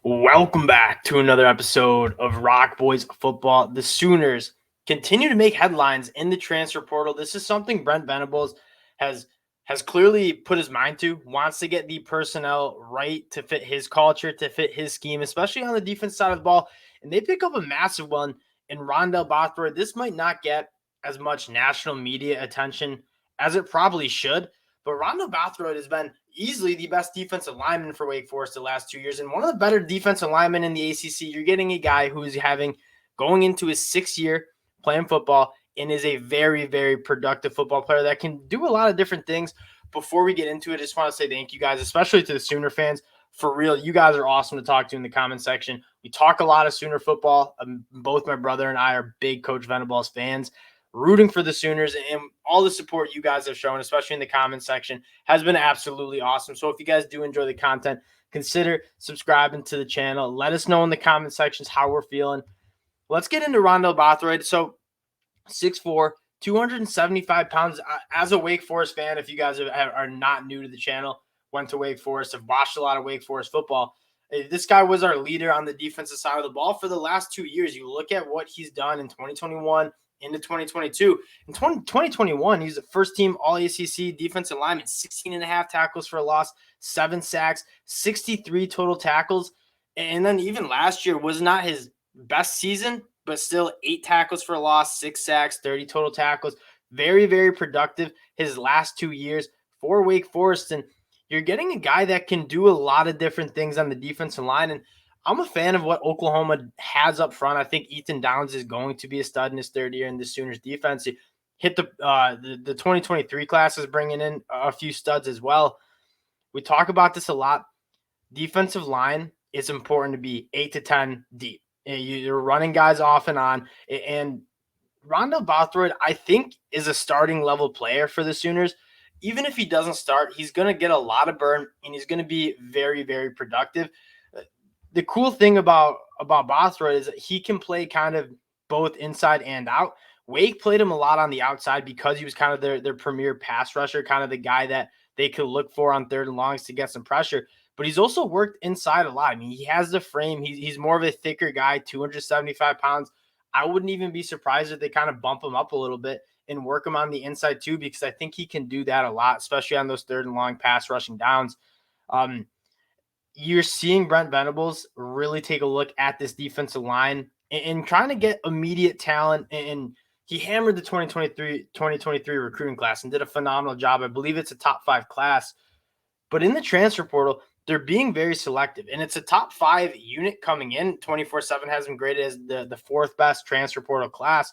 Welcome back to another episode of Rock Boys Football. The Sooners continue to make headlines in the transfer portal. This is something Brent Venables has has clearly put his mind to. Wants to get the personnel right to fit his culture, to fit his scheme, especially on the defense side of the ball. And they pick up a massive one in Rondell Bothroyd. This might not get as much national media attention as it probably should, but Rondell Bothroyd has been easily the best defensive lineman for Wake Forest the last 2 years and one of the better defensive linemen in the ACC. You're getting a guy who is going into his 6th year playing football and is a very, very productive football player that can do a lot of different things. Before we get into it, I just want to say thank you guys, especially to the Sooner fans. For real, you guys are awesome to talk to in the comment section. We talk a lot of Sooner football. Both my brother and I are big Coach Venables fans, rooting for the Sooners, and all the support you guys have shown, especially in the comment section, has been absolutely awesome. So if you guys do enjoy the content, consider subscribing to the channel. Let us know in the comment sections how we're feeling. Let's get into Rondell Bothroyd. So 6'4", 275 pounds. As a Wake Forest fan, if you guys are not new to the channel, went to Wake Forest, have watched a lot of Wake Forest football, this guy was our leader on the defensive side of the ball for the last 2 years. You look at what he's done in 2021 into 2022. In 2021, he's a first-team All-ACC defensive lineman, 16 and a half tackles for a loss, 7 sacks, 63 total tackles. And then even last year was not his best season, but still 8 tackles for a loss, 6 sacks, 30 total tackles. Very, very productive his last 2 years for Wake Forest. And you're getting a guy that can do a lot of different things on the defensive line. And I'm a fan of what Oklahoma has up front. I think Ethan Downs is going to be a stud in his 3rd year in the Sooners defense. He hit the 2023 class is bringing in a few studs as well. We talk about this a lot. Defensive line is important to be 8 to 10 deep. You're running guys off and on. And Rondell Bothroyd, I think, is a starting level player for the Sooners. Even if he doesn't start, he's going to get a lot of burn, and he's going to be very, very productive. The cool thing about Bothroyd is that he can play kind of both inside and out. Wake played him a lot on the outside because he was kind of their premier pass rusher, kind of the guy that they could look for on 3rd and longs to get some pressure. But he's also worked inside a lot. I mean, he has the frame. He's more of a thicker guy, 275 pounds. I wouldn't even be surprised if they kind of bump him up a little bit and work him on the inside too, because I think he can do that a lot, especially on those 3rd and long pass rushing downs. You're seeing Brent Venables really take a look at this defensive line and trying to get immediate talent. And he hammered the 2023 recruiting class and did a phenomenal job. I believe it's a top 5 class. But in the transfer portal, they're being very selective. And it's a top 5 unit coming in. 24/7 has them graded as the 4th best transfer portal class.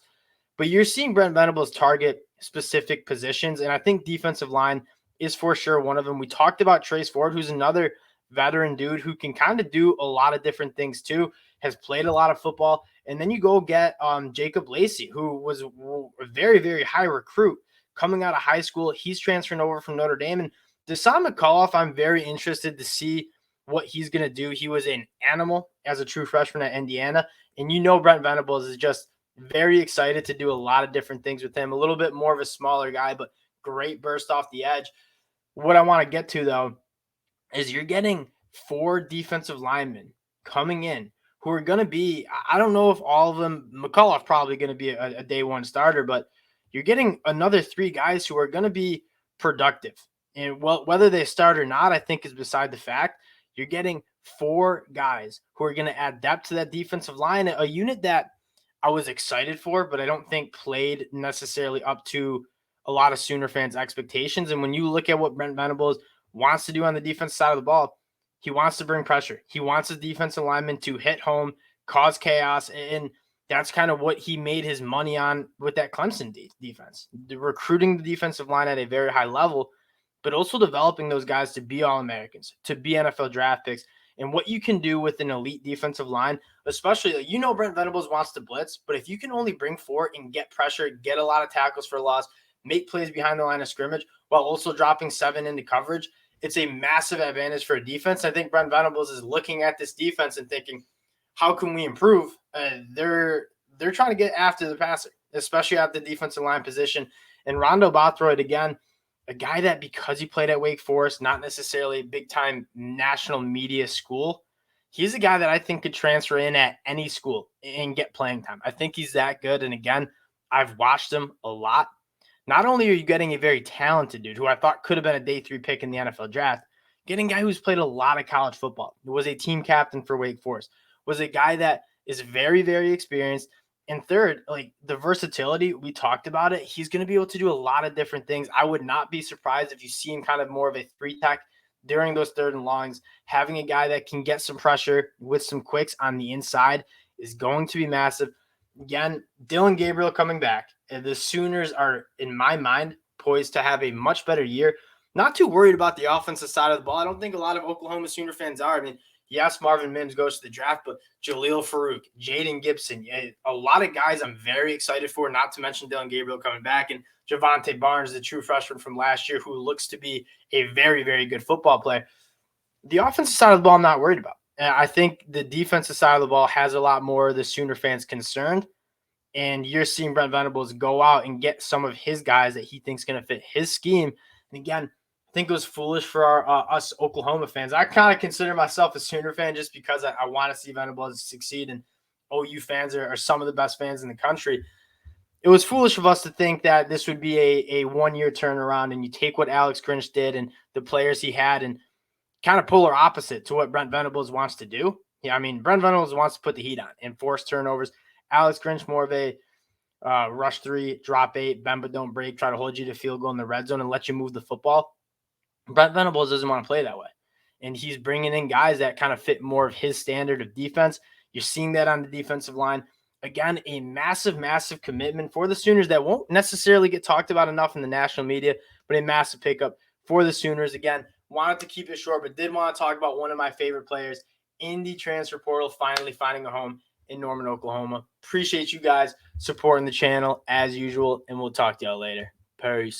But you're seeing Brent Venables target specific positions. And I think defensive line is for sure one of them. We talked about Trace Ford, who's another veteran dude who can kind of do a lot of different things too, has played a lot of football. And then you go get Jacob Lacey, who was a very, very high recruit coming out of high school. He's transferring over from Notre Dame. And Deshaun McCullough, I'm very interested to see what he's going to do. He was an animal as a true freshman at Indiana. And Brent Venables is just very excited to do a lot of different things with him. A little bit more of a smaller guy, but great burst off the edge. What I want to get to, though, is you're getting 4 defensive linemen coming in who are going to be, I don't know if all of them, McCullough probably going to be a day 1 starter, but you're getting another 3 guys who are going to be productive. And whether they start or not, I think is beside the fact. You're getting 4 guys who are going to add depth to that defensive line, a unit that I was excited for, but I don't think played necessarily up to a lot of Sooner fans' expectations. And when you look at what Brent Venables wants to do on the defense side of the ball, he wants to bring pressure. He wants his defensive linemen to hit home, cause chaos, and that's kind of what he made his money on with that Clemson defense. Recruiting the defensive line at a very high level, but also developing those guys to be All-Americans, to be NFL draft picks. And what you can do with an elite defensive line, especially, Brent Venables wants to blitz, but if you can only bring 4 and get pressure, get a lot of tackles for loss, make plays behind the line of scrimmage while also dropping 7 into coverage, it's a massive advantage for a defense. I think Brent Venables is looking at this defense and thinking, how can we improve? They're trying to get after the passer, especially at the defensive line position. And Rondell Bothroyd, again, a guy that because he played at Wake Forest, not necessarily a big-time national media school, He's a guy that I think could transfer in at any school and get playing time. I think he's that good. And again, I've watched him a lot. Not only are you getting a very talented dude who I thought could have been a day 3 pick in the NFL draft, getting a guy who's played a lot of college football, was a team captain for Wake Forest, was a guy that is very, very experienced. And third, like the versatility, we talked about it. He's going to be able to do a lot of different things. I would not be surprised if you see him kind of more of a 3-tech during those third and longs. Having a guy that can get some pressure with some quicks on the inside is going to be massive. Again, Dylan Gabriel coming back. The Sooners are, in my mind, poised to have a much better year. Not too worried about the offensive side of the ball. I don't think a lot of Oklahoma Sooner fans are. I mean, yes, Marvin Mims goes to the draft, but Jaleel Farouk, Jaden Gibson, a lot of guys I'm very excited for, not to mention Dylan Gabriel coming back, and Javante Barnes, the true freshman from last year, who looks to be a very, very good football player. The offensive side of the ball, I'm not worried about. I think the defensive side of the ball has a lot more of the Sooner fans concerned. And you're seeing Brent Venables go out and get some of his guys that he thinks going to fit his scheme. And again, I think it was foolish for us Oklahoma fans. I kind of consider myself a Sooner fan just because I want to see Venables succeed. And OU fans are some of the best fans in the country. It was foolish of us to think that this would be a 1-year turnaround and you take what Alex Grinch did and the players he had and kind of polar opposite to what Brent Venables wants to do. Yeah, I mean, Brent Venables wants to put the heat on and force turnovers. Alex Grinch more of a rush 3, drop 8, bend but don't break, try to hold you to field goal in the red zone and let you move the football. Brent Venables doesn't want to play that way. And he's bringing in guys that kind of fit more of his standard of defense. You're seeing that on the defensive line. Again, a massive, massive commitment for the Sooners that won't necessarily get talked about enough in the national media, but a massive pickup for the Sooners. Again, wanted to keep it short, but did want to talk about one of my favorite players in the transfer portal, finally finding a home in Norman, Oklahoma. Appreciate you guys supporting the channel as usual, and we'll talk to y'all later. Peace.